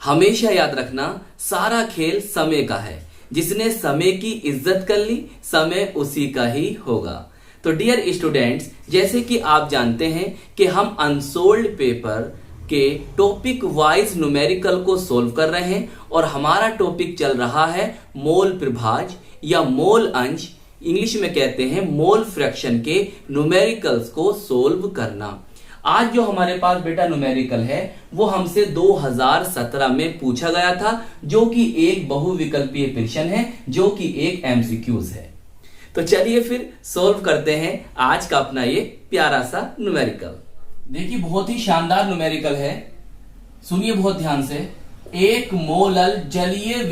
हमेशा याद रखना, सारा खेल समय का है। जिसने समय की इज्जत कर ली, समय उसी का ही होगा। तो डियर स्टूडेंट्स, जैसे कि आप जानते हैं कि हम अनसोल्ड पेपर के टॉपिक वाइज न्यूमेरिकल को सोल्व कर रहे हैं और हमारा टॉपिक चल रहा है मोल प्रभाज या मोल अंश, इंग्लिश में कहते हैं मोल फ्रैक्शन के न्यूमेरिकल्स को सोल्व करना। आज जो हमारे पास बेटा न्यूमेरिकल है वो हमसे 2017 में पूछा गया था, जो कि एक बहुविकल्पीय प्रश्न है, जो कि एक एमसीक्यूज है। तो चलिए फिर सोल्व करते हैं आज का अपना ये प्यारा सा न्यूमेरिकल। देखिए बहुत ही शानदार न्यूमेरिकल है, सुनिए बहुत ध्यान से। एक मोलल जलीय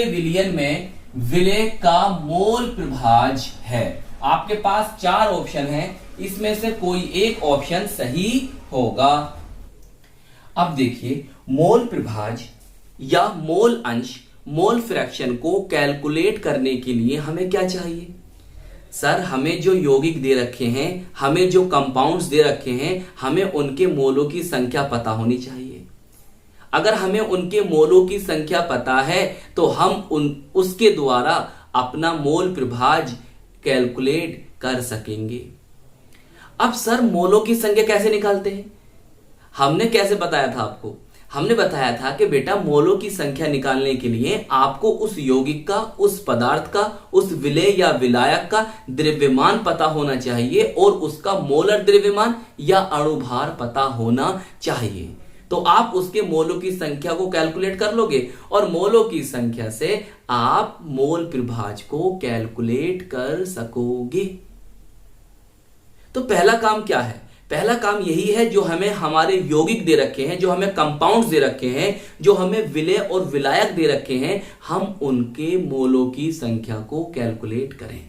विलयन में विलय का मोल प्रभाज है। आपके पास 4 ऑप्शन हैं, इसमें से कोई एक ऑप्शन सही होगा। अब देखिए, मोल प्रभाज या मोल अंश, मोल फ्रैक्शन को कैलकुलेट करने के लिए हमें क्या चाहिए? सर, हमें जो यौगिक दे रखे हैं, हमें जो कंपाउंड्स दे रखे हैं, हमें उनके मोलों की संख्या पता होनी चाहिए। अगर हमें उनके मोलों की संख्या पता है तो हम उसके द्वारा अपना मोल प्रभाज कैलकुलेट कर सकेंगे। अब सर, मोलों की संख्या कैसे निकालते हैं? हमने कैसे बताया था आपको? हमने बताया था कि बेटा मोलों की संख्या निकालने के लिए आपको उस यौगिक का, उस पदार्थ का, उस विलेय या विलायक का द्रव्यमान पता होना चाहिए और उसका मोलर द्रव्यमान या अणुभार पता होना चाहिए। तो आप उसके मोलों की संख्या को कैलकुलेट कर लोगे और मोलों की संख्या से आप मोल प्रभाज को कैलकुलेट कर सकोगे। तो पहला काम क्या है? पहला काम यही है, जो हमें हमारे यौगिक दे रखे हैं, जो हमें कंपाउंड्स दे रखे हैं, जो हमें विलेय और विलायक दे रखे हैं, हम उनके मोलों की संख्या को कैलकुलेट करें।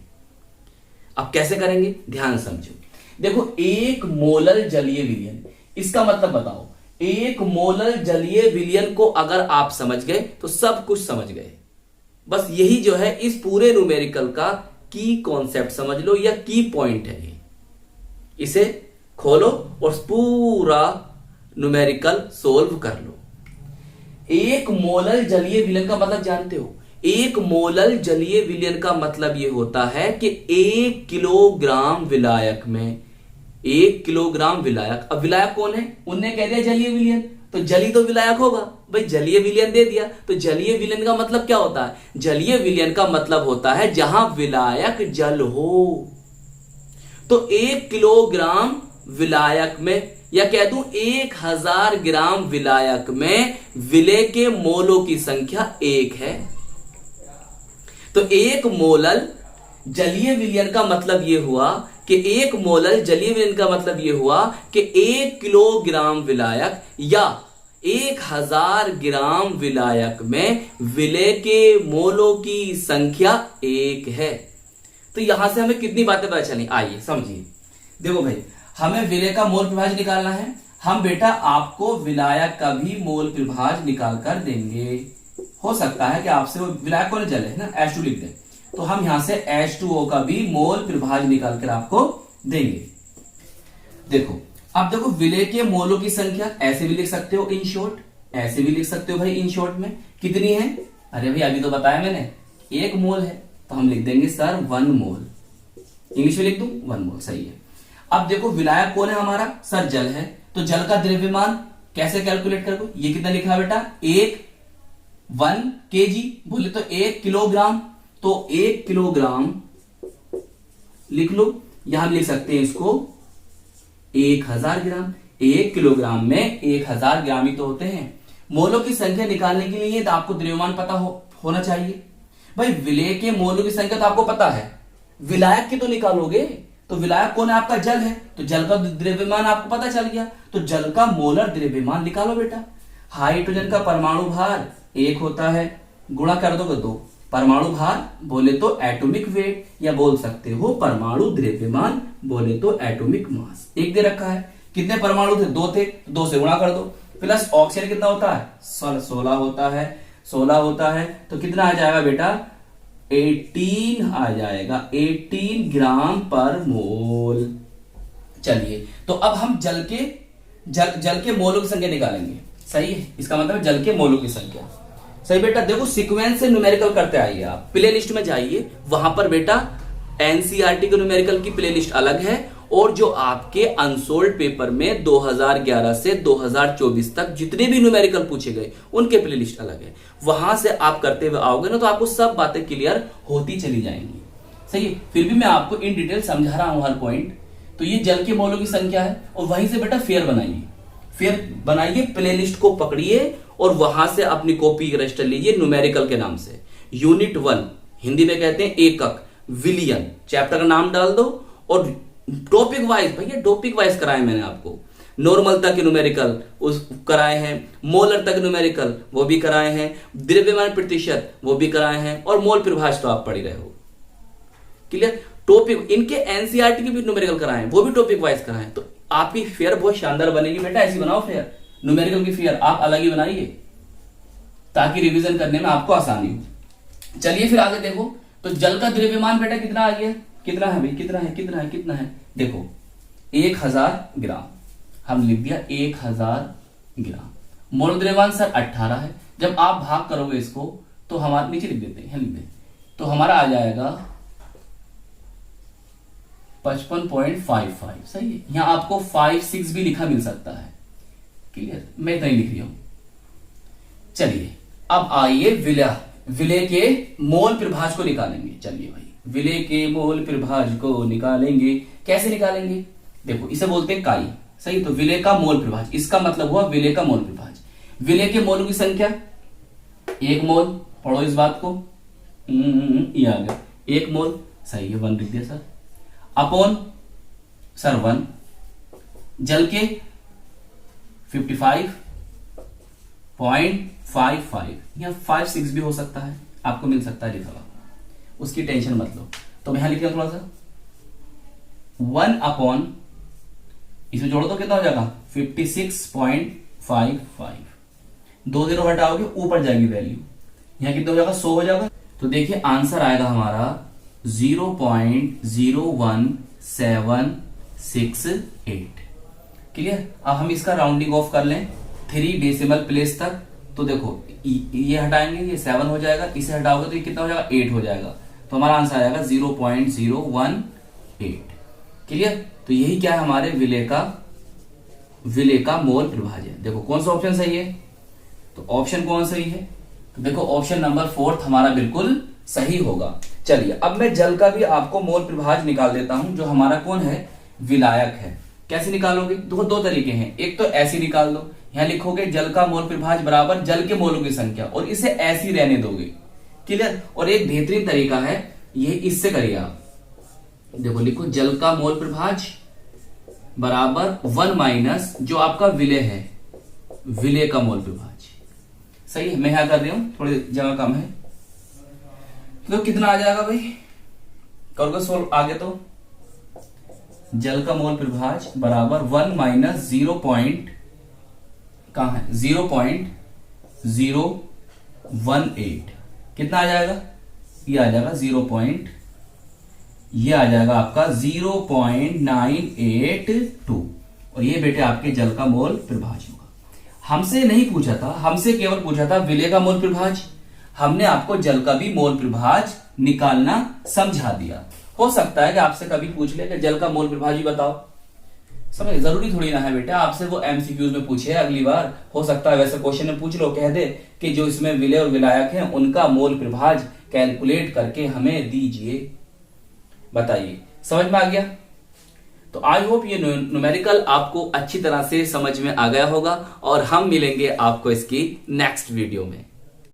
अब कैसे करेंगे, ध्यान समझो। देखो, एक मोलर जलीय विलयन, इसका मतलब बताओ। एक मोलर जलीय विलयन को अगर आप समझ गए तो सब कुछ समझ गए। बस यही जो है इस पूरे न्यूमेरिकल का की कॉन्सेप्ट समझ लो या की पॉइंट है। इसे खोलो और पूरा न्यूमेरिकल सोल्व कर लो। एक मोलर जलीय विलयन का मतलब जानते हो? एक मोलर जलीय विलयन का मतलब यह होता है कि 1 किलोग्राम विलायक में 1 किलोग्राम विलायक। अब विलायक कौन है? उनने कह दिया जलीय विलयन, तो जली तो विलायक होगा भाई, जलीय विलयन दे दिया। तो जलीय विलयन का मतलब क्या होता है? जलीय विलयन का मतलब होता है जहां विलायक जल हो। तो 1 किलोग्राम विलायक में, या कह दूं 1000 ग्राम विलायक में विलेय के मोलों की संख्या 1 है। तो एक मोलल जलीय विलयन का मतलब यह हुआ कि 1 मोलल जलीय विलयन का मतलब यह हुआ कि 1 किलोग्राम विलायक या 1000 ग्राम विलायक में विलेय के मोलों की संख्या 1 है। तो यहां से हमें कितनी बातें पता चली, आइए समझिए। देखो भाई, हमें विलेय का मोल प्रभाज निकालना है। हम बेटा आपको विलायक का भी मोल प्रभाज निकाल कर देंगे। हो सकता है कि आपसे वो विलायक कौन जल है ना, H2 लिख दें, तो हम यहां से H2O का भी मोल प्रभाज निकाल कर आपको देंगे। देखो, अब देखो विलेय के मोलों की संख्या ऐसे भी लिख सकते हो इन शॉर्ट, ऐसे भी लिख सकते हो भाई इन शॉर्ट में। कितनी है? अरे भाई अभी तो बताया मैंने, 1 मोल है, तो हम लिख देंगे सर 1 मोल। इंग्लिश में लिख दूं 1 मोल, सही है। अब देखो विलायक कौन है हमारा? सर जल है, तो जल का द्रव्यमान कैसे कैलकुलेट करोगे? ये कितना लिखा है बेटा? 1 kg, बोले तो 1 किलोग्राम, तो 1 किलोग्राम लिख लो। यहां लिख सकते हैं इसको 1000 ग्राम। 1 किलोग्राम में 1000 ग्राम ही तो होते हैं। मोलों की संख्या निकालने के लिए तो आपको द्रव्यमान पता होना चाहिए। भाई विलेय के मोलों की संख्या तो आपको पता है, विलायक की तो निकालोगे। तो विलायक कौन है? आपका जल है, तो जल का द्रव्यमान आपको पता चल गया। तो जल का मोलर द्रव्यमान निकालो बेटा। हाइड्रोजन का परमाणु भार 1 होता है, गुणा कर दोगे 2। परमाणु भार बोले तो एटॉमिक वेट, या बोल सकते हो परमाणु द्रव्यमान, बोले तो एटॉमिक मास। 1 दे रखा है। कितने परमाणु थे? 2 थे, 2 से गुणा कर दो। प्लस ऑक्सीजन कितना होता है? 16 होता है। 16 होता है तो कितना आ जाएगा बेटा? 18 आ जाएगा, 18 ग्राम पर मोल। चलिए, तो अब हम जल के मोलों की संख्या निकालेंगे। सही है, इसका मतलब जल के मोलों की संख्या। सही बेटा, देखो सीक्वेंस से न्यूमेरिकल करते आइए, आप प्ले लिस्ट में जाइए, वहां पर बेटा एनसीईआरटी के न्यूमेरिकल की प्ले लिस्ट अलग है, और जो आपके अनसोल्ड पेपर में 2011 से 2024 तक जितने भी न्यूमेरिकल पूछे गए उनके प्ले लिस्ट अलग है। वहां से आप करते हुए आओगे ना तो आपको सब बातें क्लियर होती चली जाएंगी। सही है, फिर भी मैं आपको इन डिटेल समझा रहा हूं हर पॉइंट। तो ये जल के मोलों की संख्या है, और वहीं से बेटा फेयर बनाइए, फेयर बनाइए, प्ले लिस्ट को पकड़िए और वहां से अपनी कॉपी रजिस्टर लीजिए न्यूमेरिकल के नाम से। यूनिट 1 हिंदी में कहते हैं एकक, विलियन, चैप्टर का नाम डाल दो, और टॉपिक वाइज, भैया टॉपिक वाइज कराए मैंने आपको। नॉर्मल तक न्यूमेरिकल उस कराए हैं, मोलर तक न्यूमेरिकल वो भी कराए हैं, द्रव्यमान प्रतिशत वो भी कराए हैं, और मोल परिभाष तो आप पढ़ ही रहे हो। क्लियर, टॉपिक इनके एनसीईआरटी के भी न्यूमेरिकल कराए हैं, वो भी टॉपिक वाइज कराए। तो आपकी फेयर बहुत शानदार बनेगी बेटा, ऐसी बनाओ फेयर, न्यूमेरिकल की फेयर आप अलग ही बनाइए ताकि रिवीजन करने में आपको आसानी हो। चलिए फिर आगे देखो, तो जल का द्रव्यमान बेटा कितना आ गया, कितना है भाई, कितना है, कितना है, कितना है, देखो 1000 ग्राम, हम लिख दिया 1000 ग्राम। मोल द्रव्यमान सर 18 है। जब आप भाग करोगे इसको तो हमारे नीचे लिख देते हैं, लिख दे, तो हमारा आ जाएगा 55.55। सही है, यहां आपको 56 भी लिखा मिल सकता है। क्लियर, मैं तो नहीं लिख रही हूं। चलिए अब आइए विलय के मोल प्रभाज को निकालेंगे। चलिए भाई, विलय के मोल प्रभाज को निकालेंगे। कैसे निकालेंगे, देखो इसे बोलते हैं काई। सही, तो विलय का मोल प्रभाज, इसका मतलब हुआ विलय का मोल प्रभाज। विलय के मोल की संख्या 1 मोल, पढ़ो इस बात को, ये आ गया 1 मोल। सही है, 1 लिख दिया सर, अपॉन सर 1, जल के 55.55, या 56 भी हो सकता है, आपको मिल सकता है लिखा हुआ, उसकी टेंशन मत लो। तो मैं यहां लिख रहा हूं थोड़ा सा 1 अपॉन, इसे जोड़ो तो कितना हो जाएगा 56.55। 2 0 हटाओगे ऊपर जाएगी वैल्यू, यहां कितना हो जाएगा 100 हो जाएगा। तो देखिए आंसर आएगा हमारा 0.01768। क्लियर, अब हम इसका राउंडिंग ऑफ कर लें 3 डेसिमल प्लेस तक। तो देखो ये हटाएंगे, ये 7 हो जाएगा, इसे हटाओगे तो ये कितना हो जाएगा 8 हो जाएगा। तो हमारा आंसर आएगा 0.018। क्लियर, तो यही क्या है हमारे विलय का मोल प्रभाज है। देखो कौन सा ऑप्शन सही है, तो ऑप्शन कौन सही है, तो देखो ऑप्शन नंबर 4 हमारा बिल्कुल सही होगा। चलिए अब मैं जल का भी आपको मोल प्रभाज निकाल देता हूं, जो हमारा कौन है, विलायक है। कैसे निकालोगे, देखो 2 तरीके हैं, एक तो ऐसी निकाल दो, यहां लिखोगे जल का मोल प्रभाज बराबर जल के मोलों की संख्या, और इसे ऐसी रहने दोगे। क्लियर, और एक बेहतरीन तरीका है ये, इससे करिए आप, देखो लिखो जल का मोल प्रभाज बराबर 1 माइनस जो आपका विलय है, विलय का मोल प्रभाज। सही है, मैं यहां कर रही हूं, थोड़ी जगह कम है, तो कितना आ जाएगा भाई, करोगे सोल्व आगे, तो जल का मोल प्रभाज बराबर 1 माइनस 0. कहां है 0.018, कितना आ जाएगा, ये आ जाएगा 0. ये आ जाएगा आपका 0.982, और ये बेटे आपके जल का मोल प्रभाज होगा। हमसे नहीं पूछा था, हमसे केवल पूछा था विलय का मोल प्रभाज, हमने आपको जल का भी मोल प्रभाज निकालना समझा दिया। हो सकता है कि आपसे कभी पूछ ले कि जल का मोल प्रभाज ही बताओ, समझ, जरूरी थोड़ी ना है बेटा आपसे वो एमसीक्यूज में पूछे अगली बार, हो सकता है वैसे क्वेश्चन में पूछ लो, कह दे कि जो इसमें विलय और विलायक हैं उनका मोल प्रभाज कैलकुलेट करके हमें दीजिए। बताइए, समझ में आ गया? तो आई होप ये न्यूमेरिकल आपको अच्छी तरह से समझ में आ गया होगा, और हम मिलेंगे आपको इसकी नेक्स्ट वीडियो में।